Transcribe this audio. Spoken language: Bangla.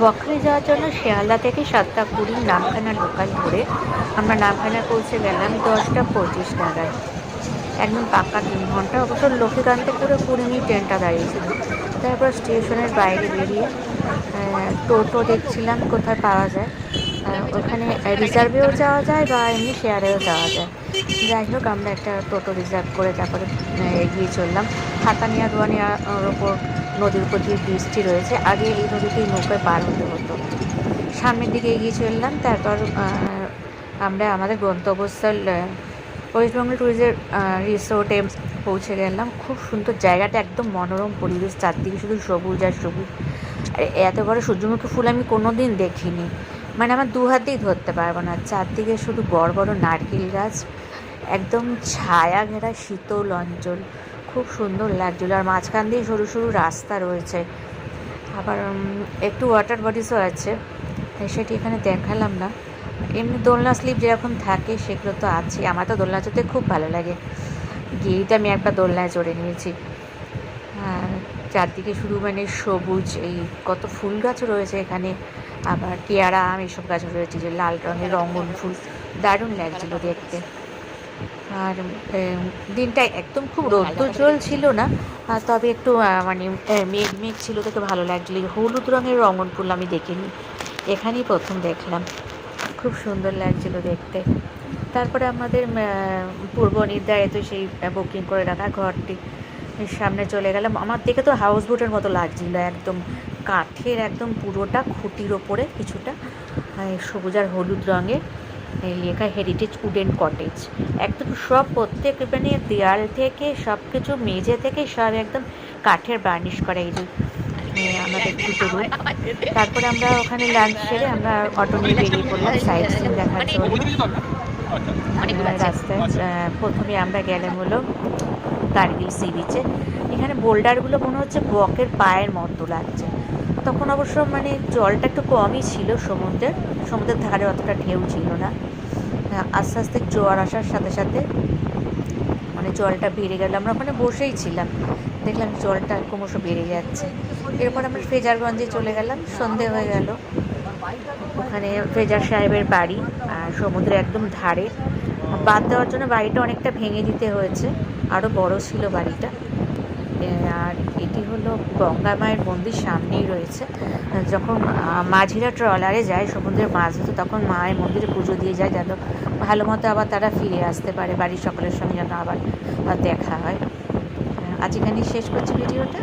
বকখালি যাওয়ার জন্য শিয়ালদা থেকে 7টা 20 নামখানা লোকাল ধরে আমরা নামখানায় পৌঁছে গেলাম 10টা 25 নাগাদ। একদম পাক্কা 3 ঘন্টা। অবশ্য লক্ষ্মীকান্তপুরে 20 মিনিট ট্রেনটা দাঁড়িয়েছিল। তারপর স্টেশনের বাইরে বেরিয়ে টোটো দেখছিলাম কোথায় পাওয়া যায়। ওখানে রিজার্ভেও যাওয়া যায় বা এমনি শেয়ারেও যাওয়া যায়। যাই হোক, আমরা একটা টোটো রিজার্ভ করে তারপরে এগিয়ে চললাম। হাতানিয়া দোয়ানিয়ার ওপর নদীর উপর দিয়ে ব্রিজটি রয়েছে। আগে এই নদীতেই নৌকায় পার হতে হতো। সামনের দিকে এগিয়ে চললাম। তারপর আমরা আমাদের গন্তব্যস্থল ওয়েস্টবেঙ্গল ট্যুরিজের রিসোর্টে পৌঁছে গেলাম। খুব সুন্দর জায়গাটা, একদম মনোরম পরিবেশ, চারদিকে শুধু সবুজ আর সবুজ। আর এত বড় সূর্যমুখী ফুল আমি কোনো দিন দেখিনি, মানে আমার দু হাতেই ধরতে পারবো না। চারদিকে শুধু বড় বড় নারকেল গাছ, একদম ছায়া ঘেরা শীতল অঞ্চল, খুব সুন্দর লাগছিলো। আর মাঝখান দিয়ে সরু সরু রাস্তা রয়েছে, আবার একটু ওয়াটার বডিসও আছে, সেটি এখানে দেখালাম না। এমনি দোলনা স্লিপ যেরকম থাকে সেগুলো তো আছে। আমার তো দোলনা চড়তে খুব ভালো লাগে, গিয়েই তো আমি একবার দোলনায় চড়ে নিয়েছি। আর চারদিকে শুধু মানে সবুজ, এই কত ফুল গাছও রয়েছে এখানে, আবার পেয়ারা আম এইসব গাছও রয়েছে, যে লাল রঙের রঙন ফুল, দারুণ লাগছিলো দেখতে। আর দিনটা একদম খুব রৌদ্রোজ্জ্বল ছিল না, তবে একটু মানে মেঘ মেঘ ছিল, দেখে ভালো লাগছিলো। হলুদ রঙের রঙন ফুল আমি দেখিনি, এখানেই প্রথম দেখলাম, খুব সুন্দর লাগছিলো দেখতে। তারপরে আমাদের পূর্ব নির্ধারিত সেই বুকিং করে রাখা ঘরটি সামনে চলে গেলাম। আমার দেখে তো হাউস বোটের মতো লাগছিলো, একদম কাঠের, একদম পুরোটা খুঁটির ওপরে কিছুটা সবুজ আর হলুদ রঙের লেখা হেরিটেজ উডেন কটেজ। একদম সব প্রত্যেক মানে দেয়াল থেকে সব কিছু, মেঝে থেকে সব একদম কাঠের বার্নিশ করা। এই যে আমাদের দুটো রুম। তারপরে আমরা ওখানে লাঞ্চ সেরে আমরা অটো নিয়ে বেরিয়ে পড়লাম সাইট সিন দেখার জন্য। রাস্তায় প্রথমে আমরা গেলাম হলো কার্গিল সি বিচে। এখানে বোল্ডারগুলো মনে হচ্ছে বকের পায়ের মতো লাগছে। তখন অবশ্য মানে জলটা একটু কমই ছিল, সমুদ্রের ধারে অতটা ঢেউ ছিল না। আস্তে আস্তে জোয়ার আসার সাথে সাথে মানে জলটা বেড়ে গেল। আমরা ওখানে বসেই ছিলাম, দেখলাম জলটা ক্রমশ বেড়ে যাচ্ছে। এরপর আমরা ফ্রেজারগঞ্জে চলে গেলাম। সন্ধে হয়ে গেল। ওখানে ফ্রেজার সাহেবের বাড়ি, আর সমুদ্রে একদম ধারে। বাদ দেওয়ার জন্য বাড়িটা অনেকটা ভেঙে দিতে হয়েছে, আরও বড় ছিল বাড়িটা। আর এটি হলো গঙ্গা মায়ের মন্দির, সামনেই রয়েছে। যখন মাঝিরা ট্রলারে যায় সমুদ্রে মাছ ধরতে, তখন মায়ের মন্দিরে পুজো দিয়ে যায়, যেন ভালো মতো আবার তারা ফিরে আসতে পারে, বাড়ির সকলের সঙ্গে যেন আবার দেখা হয়। আজ এখানেই শেষ করছি ভিডিওটা।